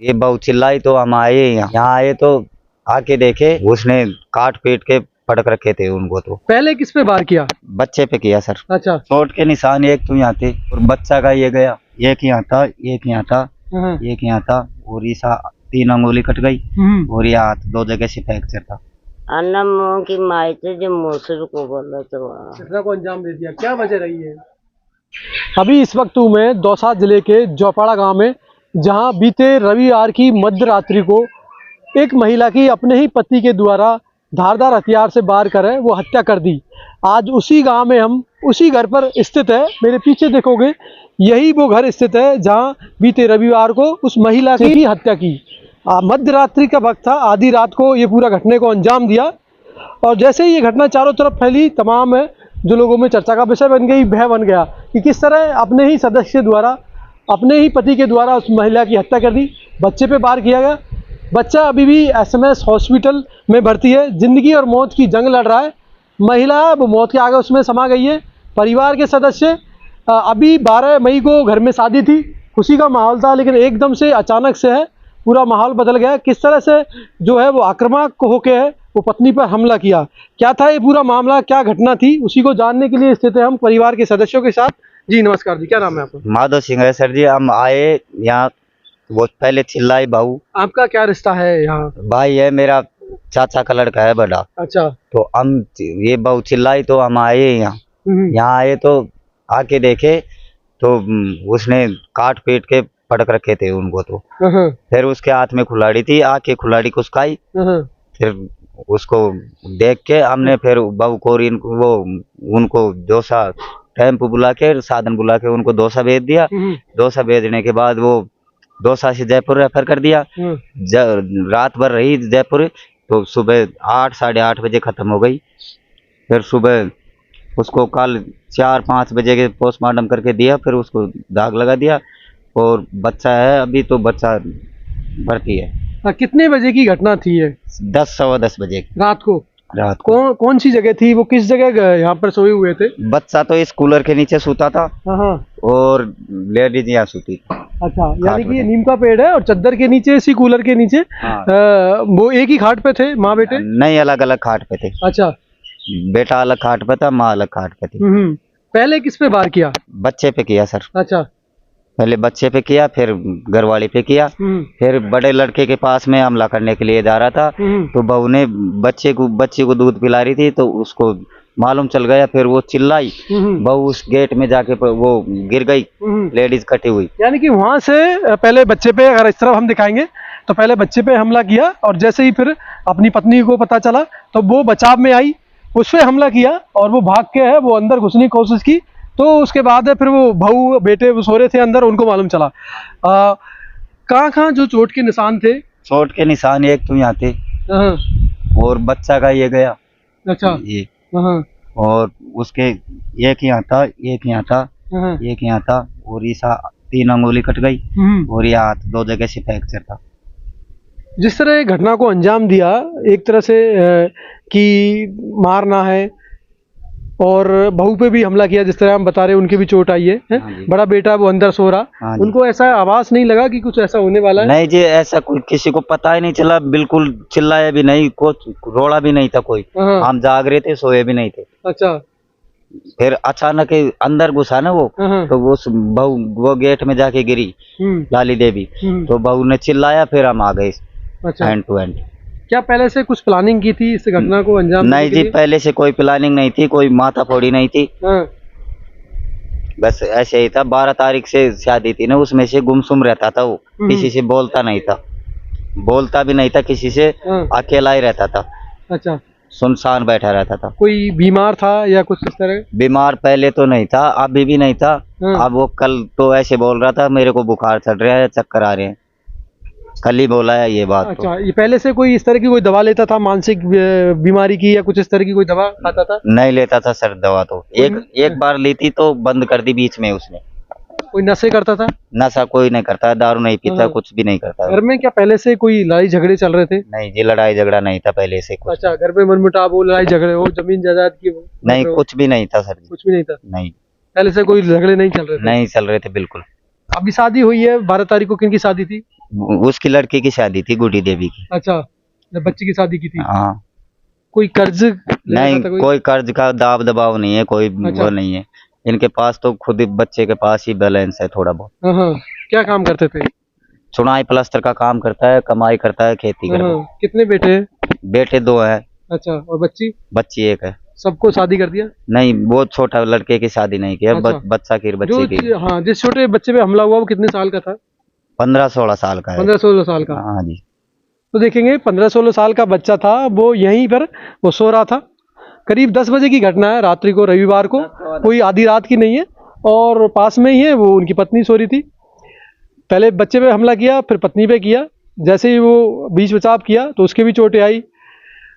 ये बहू चिल्लाई तो हम आए यहाँ आए तो आके देखे उसने काट पीट के पटक रखे थे उनको। तो पहले किस पे वार किया? बच्चे पे किया सर। अच्छा। चोट के निशान एक तो यहाँ थे और बच्चा का ये गया, एक यहाँ था, एक यहाँ था, एक यहाँ था और इस 3 अंगुली कट गई और ये हाथ 2 जगह से फ्रैक्चर था। अन्नम की मायते जो मोसर को बोला तो घटना को अंजाम दे दिया, क्या वजह रही है? अभी इस वक्त हूँ मैं दौसा जिले के जौपाड़ा गांव में, जहां बीते रविवार की मध्य रात्रि को एक महिला की अपने ही पति के द्वारा धारदार हथियार से वार कर वो हत्या कर दी। आज उसी गांव में हम उसी घर पर स्थित है, मेरे पीछे देखोगे यही वो घर स्थित है जहां बीते रविवार को उस महिला की हत्या की। मध्य रात्रि का वक्त था, आधी रात को ये पूरा घटने को अंजाम दिया और जैसे ही ये घटना चारों तरफ फैली, तमाम जो लोगों में चर्चा का विषय बन गई, भय बन गया कि किस तरह अपने ही सदस्य द्वारा, अपने ही पति के द्वारा उस महिला की हत्या कर दी, बच्चे पे वार किया गया। बच्चा अभी भी एसएमएस हॉस्पिटल में भर्ती है, जिंदगी और मौत की जंग लड़ रहा है। महिला वो मौत के आगे उसमें समा गई है। परिवार के सदस्य अभी 12 मई को घर में शादी थी, खुशी का माहौल था, लेकिन एकदम से अचानक से है पूरा माहौल बदल गया। किस तरह से जो है वो आक्रामक होके है वो पत्नी पर हमला किया, क्या था ये पूरा मामला, क्या घटना थी, उसी को जानने के लिए स्थित है हम परिवार के सदस्यों के साथ। जी नमस्कार जी, क्या नाम है आपका? माधव सिंह है सर जी। हम आए यहाँ, वो पहले चिल्लाई बहू। आपका क्या रिश्ता है यहाँ? भाई है मेरा, चाचा का लड़का है बड़ा। अच्छा। तो हम ये बहू चिल्लाई तो हम आए यहाँ आए तो आके देखे तो उसने काट पीट के पटक रखे थे उनको। तो फिर उसके हाथ में कुल्हाड़ी थी, आके कुल्हाड़ी कुसकाई। फिर उसको देख के हमने फिर बहू को वो उनको दोसा टेम्पो बुला के, साधन बुला के उनको दोसा भेज दिया। दोसा भेजने के बाद वो दोसा से जयपुर रेफर कर दिया। रात भर रही जयपुर, तो सुबह 8 साढ़े 8 बजे खत्म हो गई। फिर सुबह उसको कल 4-5 बजे के पोस्टमार्टम करके दिया, फिर उसको दाग लगा दिया और बच्चा है अभी, तो बच्चा भर्ती है। कितने बजे की घटना थी ये? 10 सवा 10 बजे रात को। कौन सी जगह थी वो, किस जगह यहाँ पर सोए हुए थे? बच्चा तो इस कूलर के नीचे सूता था और लेडीज यहाँ सूती। अच्छा, यानी कि ये नीम का पेड़ है और चद्दर के नीचे, इसी कूलर के नीचे। वो एक ही खाट पे थे माँ बेटे? नहीं, अलग अलग खाट पे थे। अच्छा। बेटा अलग खाट पे था, माँ अलग खाट पे थी। पहले किस पे वार किया? बच्चे पे किया सर। अच्छा। पहले बच्चे पे किया, फिर घरवाली पे किया, फिर बड़े लड़के के पास में हमला करने के लिए जा रहा था। तो बहू ने बच्चे को दूध पिला रही थी, तो उसको मालूम चल गया। फिर वो चिल्लाई, बहू उस गेट में जाके वो गिर गई, लेडीज कटी हुई। यानी कि वहां से पहले बच्चे पे, अगर इस तरफ हम दिखाएंगे तो पहले बच्चे पे हमला किया और जैसे ही फिर अपनी पत्नी को पता चला तो वो बचाव में आई, उस पे हमला किया और वो भाग के है वो अंदर घुसने की कोशिश की। तो उसके बाद फिर वो बहू बेटे वो सो रहे थे अंदर, उनको मालूम चला। कहाँ जो चोट के निशान थे? चोट के निशान एक तो यहाँ थे और बच्चा का ये गया। अच्छा। ये और उसके एक यहाँ था, एक यहाँ था, एक यहाँ था और इस 3 अंगुली कट गई और ये हाथ 2 जगह से फ्रैक्चर था। जिस तरह घटना को अंजाम दिया, एक तरह से कि मारना है और बहू पे भी हमला किया, जिस तरह हम बता रहे हैं, उनकी भी चोट आई है। बड़ा बेटा वो अंदर सो रहा, उनको ऐसा आवाज नहीं लगा कि कुछ ऐसा होने वाला है? नहीं जी, ऐसा कोई किसी को पता ही नहीं चला, बिल्कुल चिल्लाया भी नहीं, कुछ रोड़ा भी नहीं था कोई। हम जाग रहे थे, सोए भी नहीं थे। अच्छा। फिर अचानक अंदर घुसा ना वो, तो वो बहू वो गेट में जाके गिरी, लाली देवी। तो बहू ने चिल्लाया, फिर हम आ गए हैंड टू हैंड। क्या पहले से कुछ प्लानिंग की थी इस घटना को अंजाम? नहीं जी, पहले से कोई प्लानिंग नहीं थी, कोई माथा फोड़ी नहीं थी। बस ऐसे ही था। 12 तारीख से शादी थी ना, उसमें से गुमसुम रहता था वो, किसी से बोलता नहीं था, बोलता भी नहीं था किसी से, अकेला ही रहता था। अच्छा। सुनसान बैठा रहता था। कोई बीमार था या कुछ इस तरह? बीमार पहले तो नहीं था, अभी भी नहीं था। अब वो कल तो ऐसे बोल रहा था, मेरे को बुखार चढ़ रहा है, चक्कर आ रहे हैं, कल ही बोला है ये बात। अच्छा। ये पहले से कोई इस तरह की कोई दवा लेता था, मानसिक बीमारी की या कुछ इस तरह की कोई दवा खाता था? नहीं लेता था सर दवा, तो एक बार ली थी तो बंद कर दी बीच में उसने। कोई नशे करता था? नशा कोई नहीं करता, दारू नहीं पीता, कुछ भी नहीं करता। घर में क्या पहले से कोई लड़ाई झगड़े चल रहे थे? नहीं जी, लड़ाई झगड़ा नहीं था पहले से कुछ। अच्छा, घर में मनमुटाव हो, लड़ाई झगड़े हो, जमीन जायदाद की हो? नहीं, कुछ भी नहीं था सर। कुछ भी नहीं था? नहीं, पहले से कोई झगड़े नहीं चल रहे थे? नहीं चल रहे थे बिल्कुल। अभी शादी हुई है 12 तारीख को, किनकी शादी थी? उसकी लड़की की शादी थी, गुड्डी देवी की। अच्छा, जब बच्ची की शादी की थी। हाँ। कोई कर्ज लेना नहीं, था कोई? कोई कर्ज का दाब दबाव नहीं है, कोई अच्छा। वो नहीं है। इनके पास तो खुद ही बच्चे के पास ही बैलेंस है थोड़ा बहुत। हाँ हाँ। क्या काम करते थे? चुनाई प्लास्टर का काम करता है, कमाई करता है, खेती करता है। हाँ, कितने बेटे हैं? बेटे 2 हैं, अच्छा, और बच्ची? बच्ची 1 है। सबको शादी कर दिया? नहीं, वो छोटा लड़के की शादी नहीं की है, अच्छा। बच्चा की बच्चे की। हाँ, जिस छोटे बच्चे पे हमला हुआ वो कितने साल का था? 15-16 साल का है। 15-16 साल का। हाँ जी। तो देखेंगे 15-16 साल का बच्चा था, वो यहीं पर वो सो रहा था। करीब 10 बजे की घटना है, रात्रि को, रविवार को, कोई आधी रात की नहीं है। और पास में ही है, वो उनकी पत्नी सो रही थी। पहले बच्चे पे हमला किया, फिर पत्नी पे किया। जैसे ही वो बीच बचाव किया तो उसके भी चोटें आई।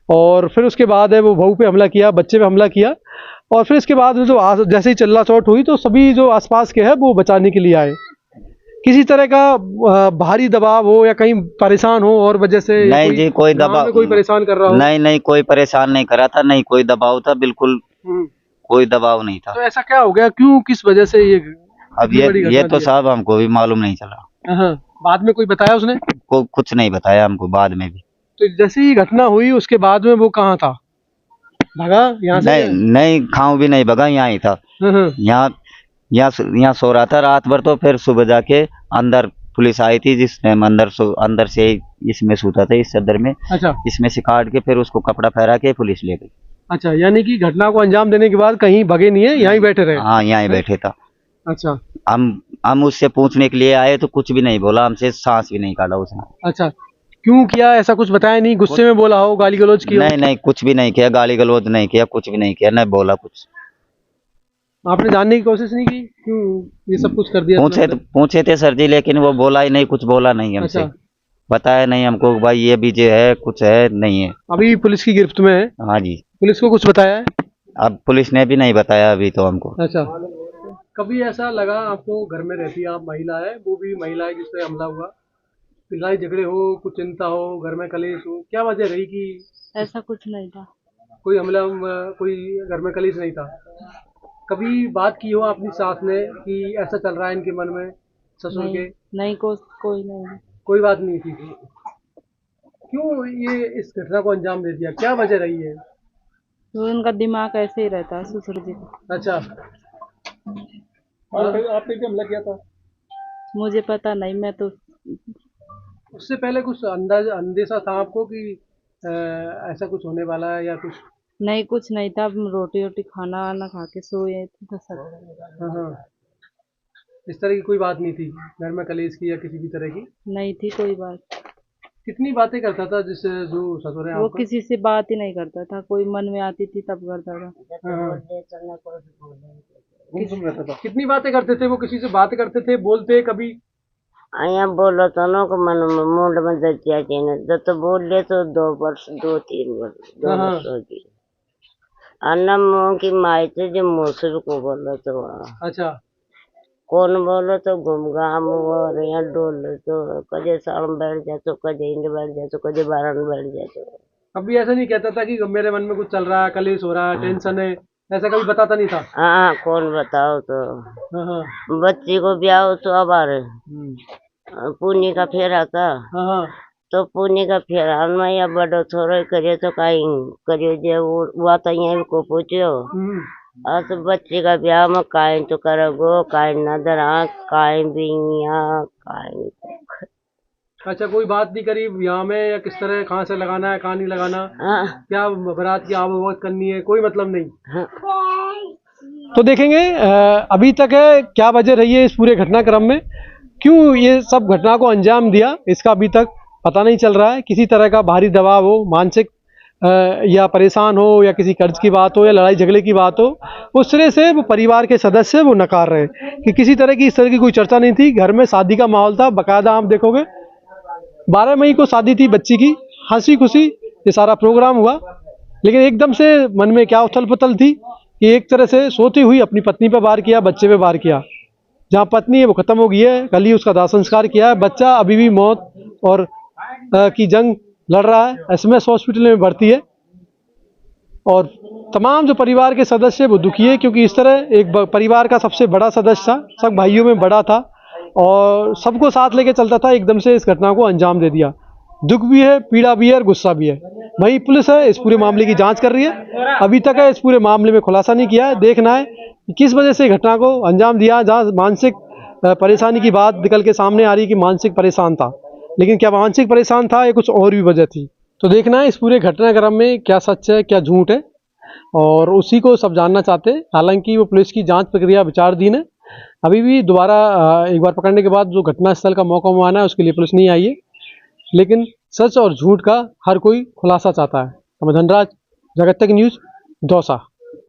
और फिर उसके बाद है वो बहू पे हमला किया, बच्चे पे हमला किया। और फिर इसके बाद जो जैसे ही चिल्ला चोट हुई तो सभी जो आसपास के हैं वो बचाने के लिए आए। किसी तरह का भारी दबाव हो या कहीं परेशान हो और वजह से नहीं जी, कोई गाँव में दबाव कोई परेशान कर रहा हो? नहीं, नहीं, कोई परेशान नहीं करा था, नहीं कोई दबाव था, बिल्कुल हम्म। कोई दबाव नहीं था। तो ऐसा क्या हो गया, क्यों, किस वजह से ये अब इतनी बड़ी ये घटना तो थी? साहब हमको भी मालूम नहीं चला। हाँ, बाद में कोई बताया उसने? कुछ नहीं बताया हमको बाद में भी। तो जैसे ही घटना हुई उसके बाद में वो कहाँ था? भागा यहाँ से? नहीं, नहीं, खाऊं भी नहीं भगा, यहाँ ही था। हाँ। यहाँ सो रहा था रात भर। तो फिर सुबह जाके अंदर पुलिस आई थी, जिसने अंदर से इसमें सूता था, इस चादर में, अच्छा। इसमें से काट के फिर उसको कपड़ा फहरा के पुलिस ले गई। अच्छा, यानी कि घटना को अंजाम देने के बाद कहीं भगे नहीं है, यहीं बैठे रहे? हाँ, यहाँ बैठे था। अच्छा। हम उससे पूछने के लिए आए तो कुछ भी नहीं बोला, हमसे सांस भी नहीं काटा उसने। अच्छा, क्यों किया ऐसा कुछ बताया नहीं? गुस्से में बोला हो, गाली गलौज की हो? नहीं, नहीं, कुछ भी नहीं किया, गाली गलौज नहीं किया, कुछ भी नहीं किया, नहीं बोला कुछ। आपने जानने की कोशिश नहीं की क्यों ये सब कुछ कर दिया? पूछे थे सर जी, लेकिन वो बोला ही नहीं, कुछ बोला नहीं हमसे। अच्छा। बताया नहीं हमको भाई ये भी जो है कुछ है नहीं है। अभी पुलिस की गिरफ्त में है? हाँ जी। पुलिस को कुछ बताया है? अब पुलिस ने भी नहीं बताया अभी तो हमको। अच्छा। कभी ऐसा लगा आपको, घर में रहती है आप, महिला है, वो भी महिला है जिसपे हमला हुआ, लड़ाई झगड़े हो, कुछ चिंता हो, घर में कलेश हो, क्या वजह रही कि ऐसा कुछ नहीं था। कोई हमला, कोई घर में कलेश नहीं था? कभी बात की हो अपनी सास ने कि ऐसा चल रहा है इनके मन में, ससुर के? नहीं, कोई नहीं। कोई बात नहीं थी? क्यों ये इस घटना को अंजाम दे दिया, क्या वजह रही है? तो उनका दिमाग ऐसे ही रहता है, ससुर जी का। अच्छा। और आपने भी हमला किया था? मुझे पता नहीं, मैं तो उससे पहले कुछ अंदेशा था आपको कि ऐसा कुछ होने वाला है या कुछ? नहीं, कुछ नहीं था। रोटी वोटी खाना वाना खा के सोए थे तो सब। हाँ हाँ। इस तरह की कोई बात नहीं थी घर में कलेश की या किसी भी तरह की? नहीं थी कोई बात। कितनी बातें करता था जिससे जो ससुर है वो आपका? किसी से बात ही नहीं करता था, कोई मन में आती थी तब करता था। हाँ। रहता था। कितनी बातें करते थे वो, किसी से बात करते थे, बोलते कभी? आया बोलो तो नो को मन में मूड में दचिया चीने तो बोल ले तो 2 वर्ष 2-3 वर्ष 2 हाँ। वर्ष होगी। अन्नम की मायते जो मोसर को बोलो तो अच्छा। कौन बोलो तो घूमघाम और यहाँ डोल तो कदे साल बैठ जातो, कदे इंड बैठ जातो, कदे 12 में बैठ जातो। कभी ऐसा नहीं कहता था कि मेरे मन में कुछ चल रहा है, कलेश हो रहा है, टेंशन है, ऐसा कभी बताता नहीं था? हाँ, कौन बताओ तो। हाँ हाँ। बच्ची को ब्याह हो तो अब आ रहे हम्म। पुण्य का फेरा था, हाँ हाँ। तो पुण्य का फेरा में या बड़ो थोड़ो करे तो कहीं करियो जे वो तो यहाँ को पूछो। आज तो बच्चे का ब्याह में काइन तो करोगो, काइन नजर आ, काइन बिंगिया, काइन। अच्छा, कोई बात नहीं करी यहाँ में या किस तरह, कहाँ से लगाना है, कहाँ नहीं लगाना, हाँ, क्या बारात की आवभगत करनी है, कोई मतलब नहीं? हाँ। तो देखेंगे अभी तक है क्या वजह रही है इस पूरे घटनाक्रम में, क्यों ये सब घटना को अंजाम दिया, इसका अभी तक पता नहीं चल रहा है। किसी तरह का भारी दबाव हो, मानसिक या परेशान हो, या किसी कर्ज की बात हो, या लड़ाई झगड़े की बात हो, उस तरह से वो परिवार के सदस्य वो नकार रहे कि किसी तरह की, इस तरह की कोई चर्चा नहीं थी। घर में शादी का माहौल था, बाकायदा आप देखोगे 12 मई को शादी थी बच्ची की, हंसी खुशी ये सारा प्रोग्राम हुआ। लेकिन एकदम से मन में क्या उथल पुथल थी कि एक तरह से सोती हुई अपनी पत्नी पे वार किया, बच्चे पे वार किया। जहाँ पत्नी है वो खत्म हो गई है, कल ही उसका दाह संस्कार किया है, बच्चा अभी भी मौत और की जंग लड़ रहा है, एसएमएस हॉस्पिटल में भर्ती है। और तमाम जो परिवार के सदस्य वो दुखी है, क्योंकि इस तरह एक परिवार का सबसे बड़ा सदस्य था, सब भाइयों में बड़ा था, और सबको साथ लेके चलता था, एकदम से इस घटना को अंजाम दे दिया। दुख भी है, पीड़ा भी है और गुस्सा भी है। वही पुलिस है इस पूरे मामले की जांच कर रही है। अभी तक है इस पूरे मामले में खुलासा नहीं किया है। देखना है कि किस वजह से घटना को अंजाम दिया, जहाँ मानसिक परेशानी की बात निकल के सामने आ रही कि मानसिक परेशान था, लेकिन क्या मानसिक परेशान था या कुछ और भी वजह थी, तो देखना है इस पूरे घटनाक्रम में क्या सच है क्या झूठ है, और उसी को सब जानना चाहते हैं। हालांकि वो पुलिस की जांच प्रक्रिया विचाराधीन है। अभी भी दोबारा एक बार पकड़ने के बाद जो घटनास्थल का मौका मुआयना है उसके लिए पुलिस नहीं आई है, लेकिन सच और झूठ का हर कोई खुलासा चाहता है। मैं धनराज, जगत तक न्यूज़, दौसा।